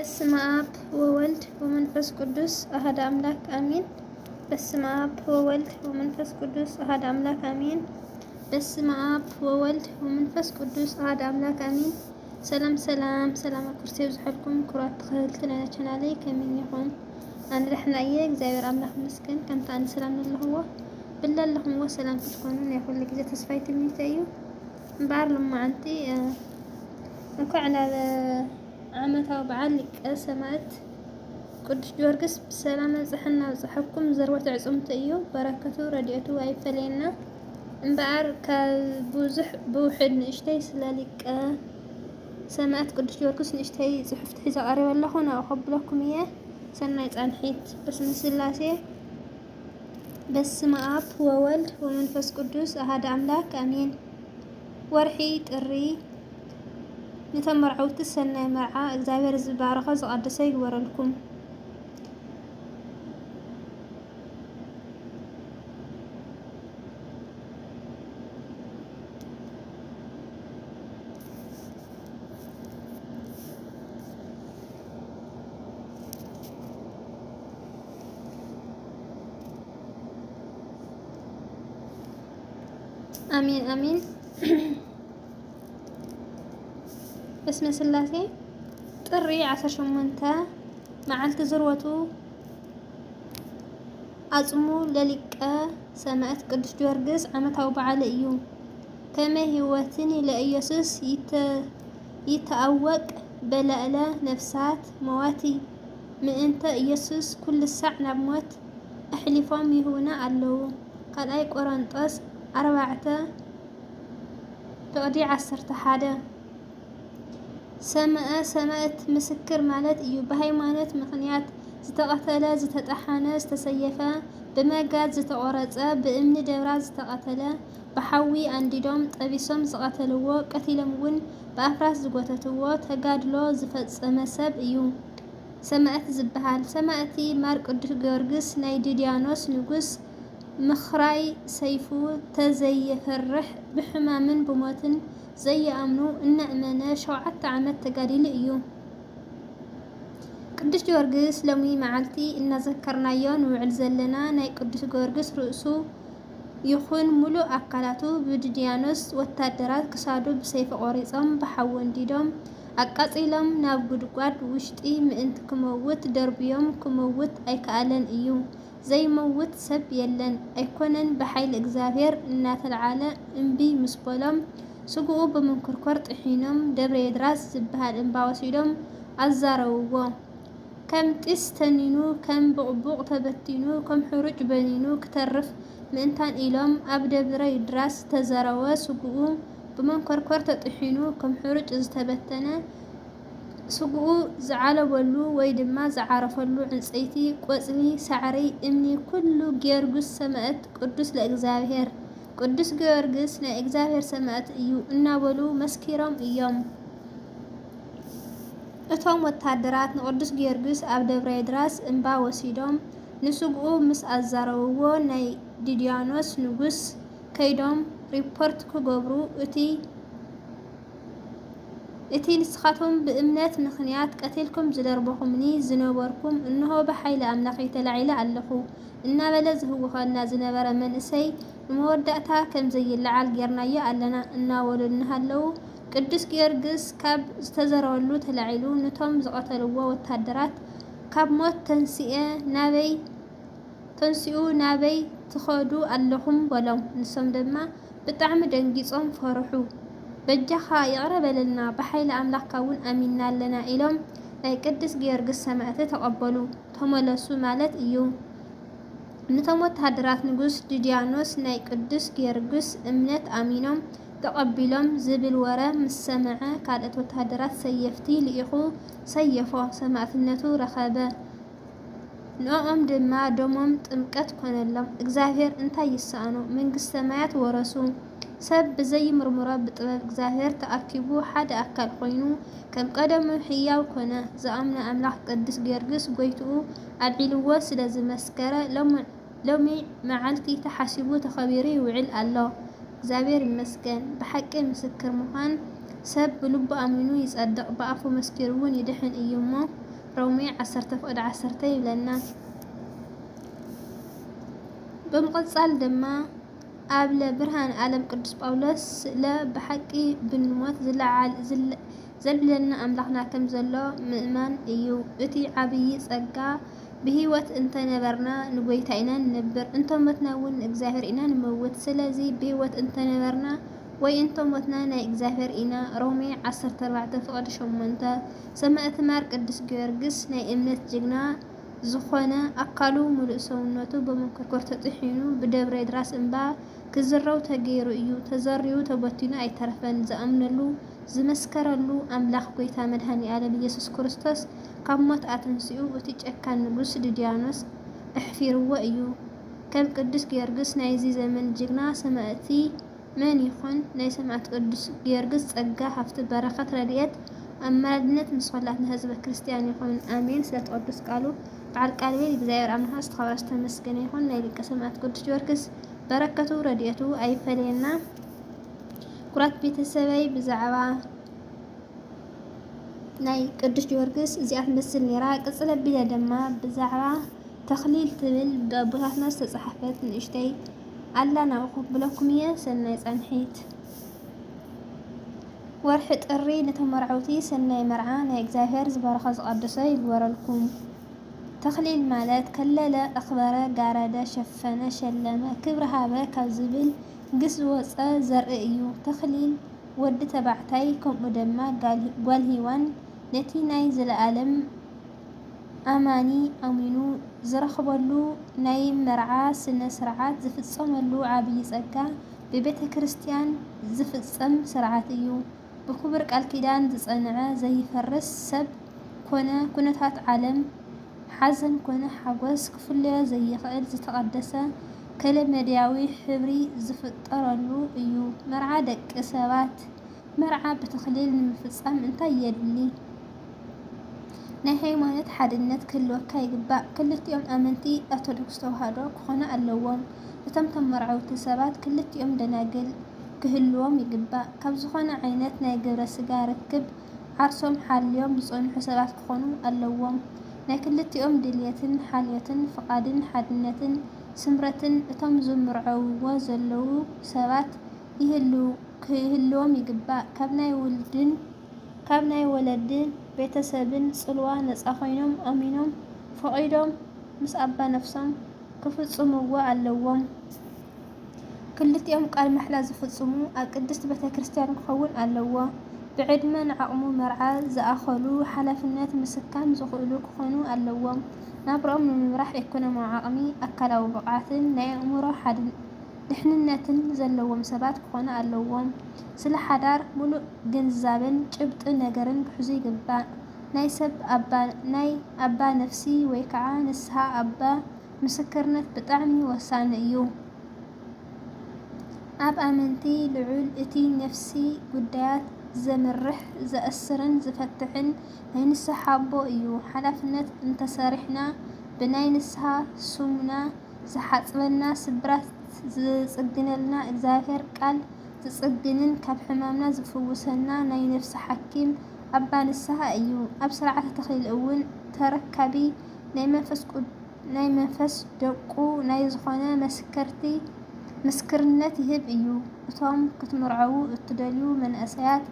በስመ አብ ወወልድ ወመንፈስ ቅዱስ አሐድ አምላክ አሜን። በስመ አብ ወወልድ ወመንፈስ ቅዱስ አሐድ አምላክ አሜን። በስመ አብ ወወልድ ወመንፈስ ቅዱስ አሐድ አምላክ አሜን። ሰላም ሰላም ኩርሲ ዝሕልኩም ኩራት ተኸልትና ቻናለይ ከመኝኹም ኣነ ደሕና እየ እግዚአብሔር አምላክ መስገን ከምታ ኣነ ሰላም ኣለኽዎ ብላለኹምዎ ሰላም ክትኮኑ ናይ ኩሉ ግዜ ተስፋይ ትምኒተ እዩ እምበኣር ሎማዓንቲ እንኳዕ ናብ ዓመታዊ በዓል ሊቀ ሰማዕት ቅዱስ ጊዮርጊስ ብሰላም በፅሐና በፅሐኩም ዘርወት ዕፁምቲ እዩ በረከቱ ረድኤቱ ኣይፈለየና እምበኣር ካብ ብዙሕ ብውሕድ ንእሽተይ ስለ ሊቀ ሰማዕት ቅዱስ ጊዮርጊስ ንእሽተይ ፅሑፍቲ ሒዘ ቀሪበ ኣለኹ ናብኡ ከብለኩም እየ ሰናይ ፃንሒት በስመ ስላሴ በስመ አብ ወወልድ ወመንፈስ ቅዱስ አሐድ አምላክ አሜን። ወርሒ ጥሪ ንተመርዓውቲ ሰናይ መርዓ እግዚአብሔር ዝባረኸ ዝቀደሰ ይግበረልኩም። አሜን አሜን። በስመ ስላሴ ጥሪ 18 መዓልቲ ዝርወቱ አጽሙ ለሊቀ ሰማዕት ቅዱስ ጊዮርጊስ ዓመታዊ በዓል እዩ። ከመይ ህይወትን ለኢየሱስ ይተአወቅ በላዕለ ነፍሳት መዋቲ ምእንተ ኢየሱስ ኩሉ ሳዕ ናብ ሞት ኣሕሊፎም ይሁና ኣለዉ። ካልኣይ ቆሮንጦስ 4 ተቕዲ 11 ሰማዕት ምስክር ማለት እዩ። በሃይማኖት ምክንያት ዝተቀተለ ዝተጣሓነ ዝተሰየፈ ብመጋዝ ዝተቆረፀ ብእምኒ ደብራ ዝተቀተለ ብሓዊ አንዲዶም ጠቢሶም ዝቀተልዎ ቀቲሎም እውን ብኣፍራስ ዝጎተትዎ ተጋድሎ ዝፈፀመ ሰብ እዩ ሰማዕት ዝበሃል። ሰማዕቲ ማር ቅዱስ ጊዮርጊስ ናይ ድድያኖስ ንጉስ ምኽራይ ሰይፉ ተዘየፈርሕ ብሕማምን ብሞትን ዘየኣምኑ እናእመነ 7 ዓመት ተጋዲሉ እዩ። ቅዱስ ጊዮርጊስ ሎሚ መዓልቲ እናዘከርናዮ ንውዕል ዘለና ናይ ቅዱስ ጊዮርጊስ ርእሱ ይኹን ሙሉእ አካላቱ ብድድያኖስ ወታደራት ክሳዱ ብሰይፊ ቆሪፆም ብሓዊ አንዲዶም ኣቃፂሎም ናብ ጉድጓድ ውሽጢ ምእንቲ ክመውት ደርብዮም ክመውት ኣይከኣለን እዩ። ዘይመውት ሰብ የለን ኣይኮነን ብሓይሊ እግዚአብሔር እናተለዓለ እምቢ ምስ በሎም ስጉኡ ብምንክርኮር ጥሒኖም ደብረ የድራስ ዝበሃል እምባ ወሲዶም ኣዛረውዎ። ከም ጢስ ተኒኑ ከም ቡቕቡቕ ተበቲኑ ከም ሕሩጭ በኒኑ ክተርፍ ምእንታን ኢሎም ኣብ ደብረ ይድራስ ተዘረወ። ስጉኡ ብመንኮርኮር ተጥሒኑ ከም ሕሩጭ ዝተበተነ ስጉኡ ዝዓለበሉ ወይ ድማ ዝዓረፈሉ ዕንፀይቲ ቆፅሊ ሳዕሪ እምኒ ኩሉ ጊዮርጊስ ሰማዕት ቅዱስ ለእግዚአብሔር ቅዱስ ጊዮርጊስ ናይ እግዚአብሔር ሰማዕት እዩ እናበሉ መስኪሮም እዮም። እቶም ወታደራት ንቅዱስ ጊዮርጊስ ኣብ ደብረ የድራስ እምባ ወሲዶም ንስጉኡ ምስ ኣዛረውዎ ናይ ድድያኖስ ንጉስ ከይዶም ሪፖርት ክገብሩ እቲ ንስኻቶም ብእምነት ምክንያት ቀቲልኩም ዝደርበኹምኒ ዝነበርኩም እንሆ ብሓይሊ ኣምላኽ ተላዒለ ኣለኹ እናበለ ዝህውኸና ዝነበረ መንእሰይ ንመወዳእታ ከም ዘይለዓል ጌርናዮ ኣለና እናበሉ እናሃለዉ ቅዱስ ጊዮርጊስ ካብ ዝተዘረወሉ ተላዒሉ ነቶም ዝቀተልዎ ወታደራት ካብ ሞት ተንሲኡ ናበይ ትኸዱ ኣለኹም በሎም። ንሶም ድማ ብጣዕሚ ደንጊፆም ፈርሑ። በጃኻ ይቕረበለልና ብሓይሊ ኣምላኽካ እውን ኣሚንና ኣለና ኢሎም ናይ ቅዱስ ጊዮርጊስ ሰማዕቲ ተቐበሉ ተመለሱ ማለት እዩ። ነቶም ወታደራት ንጉስ ድድያኖስ ናይ ቅዱስ ጊዮርጊስ እምነት ኣሚኖም ተቐቢሎም ዝብል ወረ ምስ ሰምዐ ካልኦት ወታደራት ሰየፍቲ ልኢኹ ሰየፎ ሰማዕትነቱ ረኸበ። ንኦም ድማ ደሞም ጥምቀት ኮነሎም። እግዚአብሔር እንታይ ይሰኣኖ መንግስቲ ሰማያት ወረሱ። ሰብ ብዘይምርምሮ ብጥበብ እግዚአብሔር ተኣኪቡ ሓደ ኣካል ኮይኑ ከም ቀደሙ ሕያው ኮነ። ዝኣምነ ኣምላኽ ቅዱስ ጊዮርጊስ ጎይትኡ ኣልዒልዎ ስለ ዝመስከረ ሎሚ መዓልቲ ተሓሲቡ ተኸቢሩ ይውዕል ኣሎ። እግዚአብሔር ይመስገን። ብሓቂ ምስክር ምዃን ሰብ ብልቡ ኣሚኑ ይጸድቕ ብኣፉ መስኪሩ እውን ይድሕን እዩ እሞ ሮሜ 10:10 ይብለና በመቀጻል ድማ አብለ ብርሃን ዓለም ቅዱስ ጳውሎስ ለብሐቂ ብንሞት ዘልብለና አምላኽና ከም ዘሎ ምእማን እዩ እቲ ዓብይ ጸጋ ብህይወት እንተነበርና ንጎይታ ኢና ንነብር እንተሞትና እውን እግዚአብሔር ኢና ንመውት ስለዚ ብህይወት እንተነበርና ወይ እንተሞትና ናይ እግዚአብሔር ኢና ሮሜ 14:8 ሰማዕቲ ማር ቅዱስ ጊዮርጊስ ናይ እምነት ጅግና ዝኾነ አካሉ ሙሉእ ሰውነቱ በመንኮርኮር ተጥሒኑ ብደብረ ድራስ እምባ ክዝረው ተገይሩ እዩ ተዘሪኡ ተበቲኑ አይተረፈን ዝአምነሉ ዝመስከረሉ አምላኽ ጎይታ መድኃኒ ዓለም ኢየሱስ ክርስቶስ ካብ ሞት አተንስኡ እቲ ጨካን ንጉስ ድድያኖስ እሕፊርዎ እዩ ከም ቅዱስ ጊዮርጊስ ናይዚ ዘመን ጅግና ሰማዕቲ መን ይኾን ናይ ሰማዕቲ ቅዱስ ጊዮርጊስ ጸጋ ሃፍቲ በረኸት ረድኤት አማላድነት ምስላትና ህዝበ ክርስቲያን ይኹን አሜን። ስለተቀደስ ቃሉ በዓል ቃልቤል እግዚአብሔር አምላክ ዝተኸበረ ዝተመስገነ ይኹን። ናይ ሊቀ ሰማዕት ቅዱስ ጊዮርጊስ በረከቱ ረድኤቱ አይፈለየና። ኩራት ቤተሰበይ ብዛዕባ ናይ ቅዱስ ጊዮርጊስ እዚኣ ትመስል ነራ ቅጽለ ቢለ ድማ ብዛዕባ ተኽሊል ትብል ብአቦታትና ዝተጻሕፈት ንእሽተይ አላ ናብኹ ብለኩም እየ። ሰናይ ጸንሒት ወርሒ ጥሪ ነተመርዓውቲ ሰናይ መርዓ ናይ እግዚአብሔር ዝበረኸ ዝቀደሰ ይግበረልኩም። ተኽሊል ማለት ከለለ እኽበረ ጋረደ ሸፈነ ሸለመ ክብሪ ሃበ ካብ ዝብል ግስ ዝወፀ ዘርኢ እዩ። ተኽሊል ወዲ ተባዕታይ ከምኡ ድማ ጓል ሂዋን ነቲ ናይ ዘለዓለም አማኒ አሚኑ ዝረኽበሉ ናይ መርዓ ስነ ስርዓት ዝፍጸመሉ ዓብይ ጸጋ ብቤተ ክርስቲያን ዝፍጸም ስርዓት እዩ። ብክብር ቃል ኪዳን ዝጸንዐ ዘይፈርስ ሰብ ኮነ ኩነታት ዓለም ሓዘን ኮነ ሓጎስ ክፍለዮ ዘይኽእል ዝተቐደሰ ከለመድያዊ ሕብሪ ዝፍጠረሉ እዩ። መርዓ ደቂ ሰባት መርዓ ብተኽሊል ንምፍጻም እንታይ የድሊ? ናይ ሃይማኖት ሓድነት ክህልወካ ይግባእ። ክልቲኦም አመንቲ ኦርቶዶክስ ተዋህዶ ክኾኑ ኣለዎም። እቶም ተመርዓውቲ ሰባት ክልቲኦም ደናግል ክህልዎም ይግባእ። ካብ ዝኾነ ዓይነት ናይ ግብረ ስጋ ርክብ ዓርሶም ሓልዮም ዝጸንሑ ሰባት ክኾኑ ኣለዎም። ናይ ክልቲኦም ድልየትን ሓልዮትን ፍቓድን ሓድነትን ስምረትን እቶም ዝምርዐውዎ ዘለዉ ሰባት ክህልዎም ይግባእ። ካብ ናይ ወለድን ቤተሰብን ጽልዋ ነፃ ኮይኖም ኣሚኖም ፈቒዶም ምስ ኣባ ነፍሶም ክፍጽምዎ ኣለዎም። ክልቲኦም ቃል መሕላ ዝፍጽሙ ኣብ ቅድስት ቤተ ክርስቲያን ክኸውን ኣለዎ። ብዕድመ ንዓቕሙ መርዓ ዝኣኸሉ ሓላፍነት ምስካም ዝኽእሉ ክኾኑ ኣለዎም። ናብርኦም ንምምራሕ ኢኮኖሚያዊ ዓቕሚ ኣካላዊ ብቕዓትን ናይ ኣእምሮ ድሕንነትን ዘለዎም ሰባት ክኾኑ ኣለዎም። ስለ ሓዳር ሙሉእ ግንዛቤን ጭብጢ ነገርን ክሕዙ ይግባእ። ናይ ኣባ ነፍሲ ወይ ከዓ ንስሓ ኣባ ምስክርነት ብጣዕሚ ወሳኒ እዩ። ኣብ ኣመንቲ ልዑል እቲ ነፍሲ ጉዳያት ዘምርሕ ዘእስርን ዝፈትሕን ናይ ንስሓ ኣቦ እዩ። ሓላፍነት እንተሰሪሕና ብናይ ንስሓ ሱሙና ዝሓጽበና ስብራት ዝጽግነልና እግዚአብሔር ቃል ዝጽግንን ካብ ሕማምና ዝፍውሰና ናይ ነፍሲ ሓኪም ኣባ ንስሓ እዩ። ኣብ ስርዓተ ተኽሊል እውን ተረካቢ ናይ መንፈስ ደቁ ናይ ዝኾነ ምስክርነት ይህብ እዩ። እቶም ክትምርዐዉ እትደልዩ መንእሰያት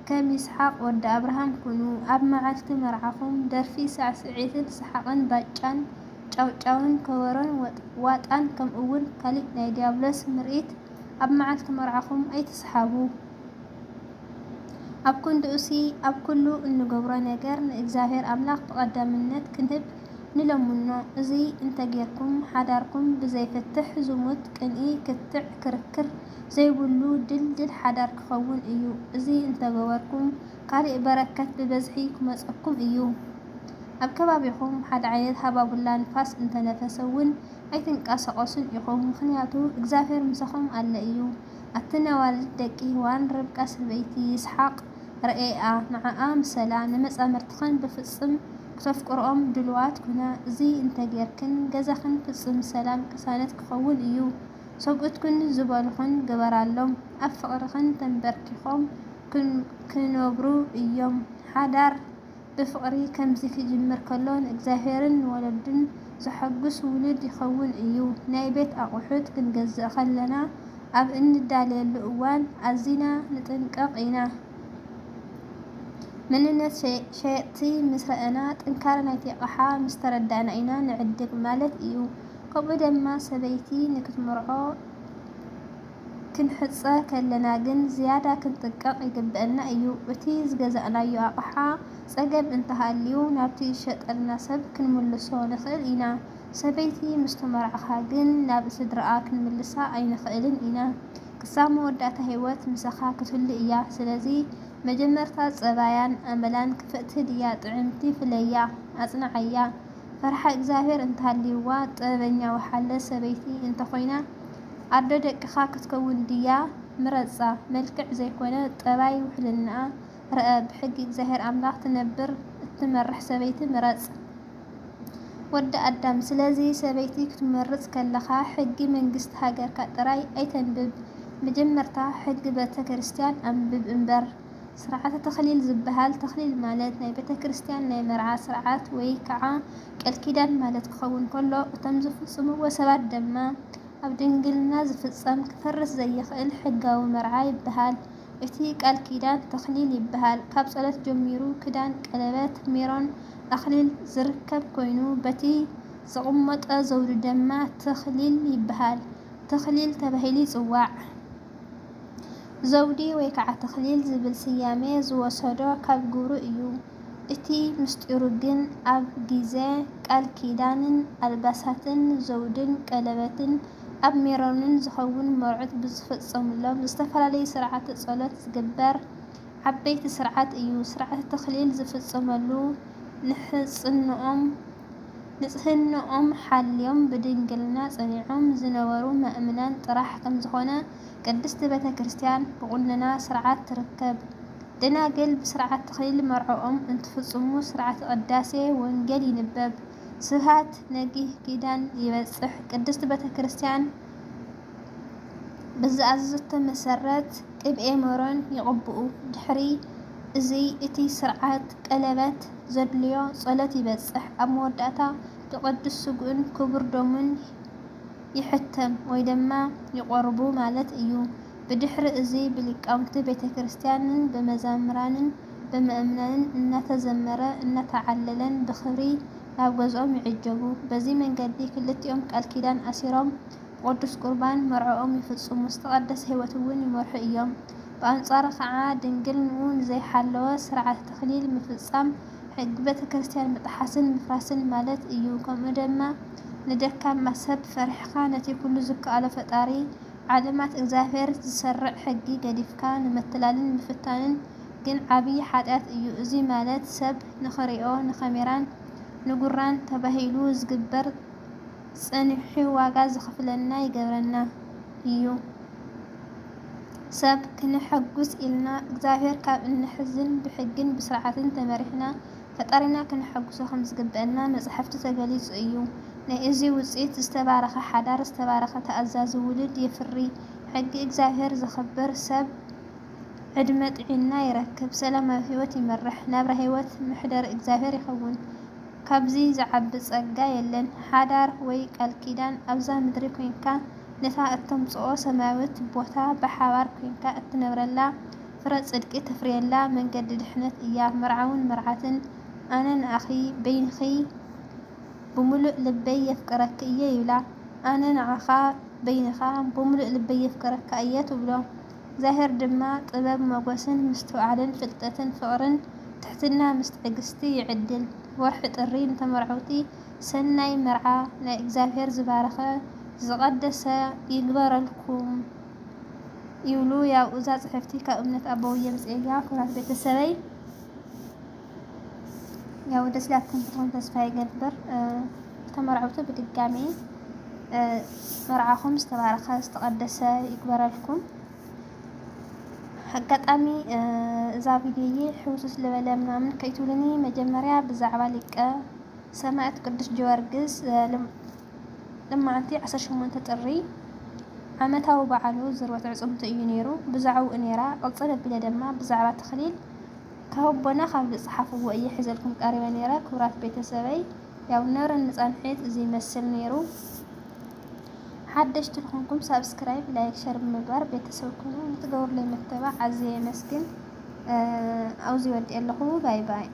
ከም ይስሐቅ ወዲ አብርሃም ኩኑ። ኣብ መዓልቲ መርዓኹም ደርፊ ሳዕስዒትን ሰሓቕን ባጫን ጫውጫውን ከበሮን ዋጣን ከምኡውን ካሊእ ናይ ዲያብሎስ ምርኢት ኣብ መዓልቲ መርዓኹም ኣይትስሓቡ። ኣብ ኩንድኡሲ ኣብ ኩሉ እንገብሮ ነገር ንእግዚአብሔር አምላኽ ብቐዳምነት ክንህብ ንለምኖ። እዚ እንተጌርኩም ሓዳርኩም ብዘይፍትሕ ዝሙት ቅንኢ ክትዕ ክርክር ዘይብሉ ድልድል ሓዳር ክኸውን እዩ። እዚ እንተገበርኩም ካሊእ በረከት ብበዝሒ ክመፀኩም እዩ። ኣብ ከባቢኹም ሓደ ዓይነት ሃባቡላ ንፋስ እንተነፈሰ እውን ኣይትንቀሳቐሱን ኢኹም። ምክንያቱ እግዚአብሔር ምሳኹም ኣለ እዩ። ኣቲ ነዋልድ ደቂ ሔዋን ርብቃ ሰበይቲ ይስሐቅ ረኤኣ ንዓኣ ምሰላ ንመጻምርትኸን ብፍጽም ክተፍቅርኦም ድልዋት ኩና። እዚ እንተጌርክን ገዛኽን ፍጽም ሰላም ቅሳነት ክኸውን እዩ። ሰብኡትኩን ዝበልኹን ግበራሎም ኣብ ፍቕርኽን ተንበርኪኾም ክነብሩ እዮም። ሓዳር بفقري كمزي كجمر كلون إجزاهيرن ولدن زحقس ولد يخون إيو نايبت أقوحوت كنجزء خلنا أب إن الدالي اللقوان أزينا نتنققينا من الناس شيئتي مسرقنات إنكارنايتي قحا مستردعنا إينا نعدق مالت إيو قبل ما سبيتي نكت مرعو كنحصة كلنا جن زيادة كنتقق يقبلنا أيو بتيز جزأنا أيو أقحا سجب انتهى اليوم نابتي شت النسب كنملسو نخيل إينا سبيتي مستمر عخاجن نابس درقا كنملسا أي نخيلن إينا كسامو وداتا هيوات مسخا كتل إياه سلازي مجمرتا صبايان أملان كفأت هديا طعمتي فليا أصنعيا فرحة إجزاهير انتهى اليوات طبنيا وحالة سبيتي انت خوينا عدو دقخا كتكون ديا مرزا ملكع زي كونه طباي وحلنا رأى بحق إجزاهير أملاح تنبر تمرح سبيتي مرز ود أدام سلازي سبيتي كتمرز كاللخا حق من قست هاجر كاتراي أي تنبب مجمرتا حق بيتا كريستيان أنبب انبر سرعات تخليل زبهال تخليل مالت ناي بيتا كريستيان ناي مرعا سرعات ويكعا كالكيدان مالت كخون كله وتمزف السمو وسبات دما أبدنجلنا زفتصم كفرس زي خيل حقا ومرعا يبهال اتي كالكيدان تخليل يبهال كابسولة جميرو كدان كلبات ميرون أخليل زركب كوينو بتي زغمت أزود دما تخليل يبهال تخليل تبهيلي صواع زودي ويكع تخليل زبل سيامي زوصدو كاب جورو إيو اتي مستيروجن أب جيزة كالكيدانن الباساتن زودن كلباتن أب ميرونن زخون مرعت بزفتصم اللهم زستفرالي سرعات صلاة زجبر عبيت سرعات إيو سرعات تخليل زفتصملو نصهن حاليوم بدنجلنا صنيعهم زنورو مأمنان طرح كم زخونا قدست بيتا كريستيان بقولنا سرعات تركب دناقل بسرعات تخليل مرعوهم انتفصمو سرعات قداسي وانجل ينبب سهات نجيه كيدان يبصح قدست بيتا كريستيان بزعزت مسرات قبئي مرون يقبؤو دحري زي اتي سرعات قلبات زدليو صلاة يبصح أموداتا تقدس سجون كبر دومن يحتم ويدما يقربو مالت إيو بدحر ازي بلقامت بيتا كريستيانن بمزامرانن بمأمنانن انتزمرا انتعللن بخري نابغزهم يعجبو بزي من قدي كلتيهم كالكيدان أسيرهم قدس قربان مرعوهم يفتصو مستقدس هيوتوون يمرح إيوم بأنصار خعا دنجل نون زي حلوة سرعة تخليل مفتصام حق بيتا كريستيان متحسن مفراسن مالت إيو كم دما ندكا مسب فرح خانتي كل زك على فطاري علامات إجزاهير تسرع حقي قديفكا نمثلالن مفتانن جن عبي حادات إيو إزي مالت سب نخريئو نخميران نقران تبهيلو زقبر سنحي واقع زخفلنا يقبرنا إيو سب كنحقوس إلنا إجزاهير كاب نحزن بحقن بسرعة تمرحنا فطارنا كنحقوسو خمس قبلنا مصحفت تقاليز إيو نأزي وزيت استبارخ حدار استبارخ تأزاز ولد يفري حق إجزاهير زخبر سب عدمت عنا يركب سلام هيوت يمرح نابر هيوت محدر إجزاهير يخون كابزي زعب صقا يلن حدار وي كالكيدان أبزا مدري كوينكا نتا التمصو سماوت بوتا بحوار كوينكا اتنبرلا فرد صدقي تفريلا من قد دحنت إياه مرعون مرعتن أنا أخي بين خي بملؤ لبي يفكرك إياه يولا أنا نعخا بينخا بملؤ لبي يفكرك إياه تبلو زاهر دما طبب مقوسن مستوعدن فلتتن فقرن تحتنا مستعقستي يعدل ورح طرين تمرعوتي سناي مرعا لا إجزاهير زبارخة زقدس يقبر لكم يولو يا أوزاز حفتي كأمنة أبوية مسئليا كرات بيت السبي يا ودس لا تنتظرون تسفاي قدبر تمرعوته بدقامي مرعاكم استبارخة استقدس يقبر لكم حقاتامي إذا فيديو حوسس لبلا منامن كيتولني مجمريا بزعبا لك سمعت قدس جوارجس لما أنتي عسى شمونت تطري عمتها وبعلو زروة عصمت ينيرو بزعو انيرا قلصنا بلا دما بزعبا تخليل كهبنا خاب صحفوا أي حزلكم قريبا نيرا كبرات بيتسبي ያው ነረን ነፃነት እዚህ መስል ነይሩ حدش تلخونكم سبسكرايب لايك شير بمبار ቤተሰብኩም እንትገበሩ ላይ መተባ አዘየ መስግን አውዚ ወድ ያለሁ ባይ ባይ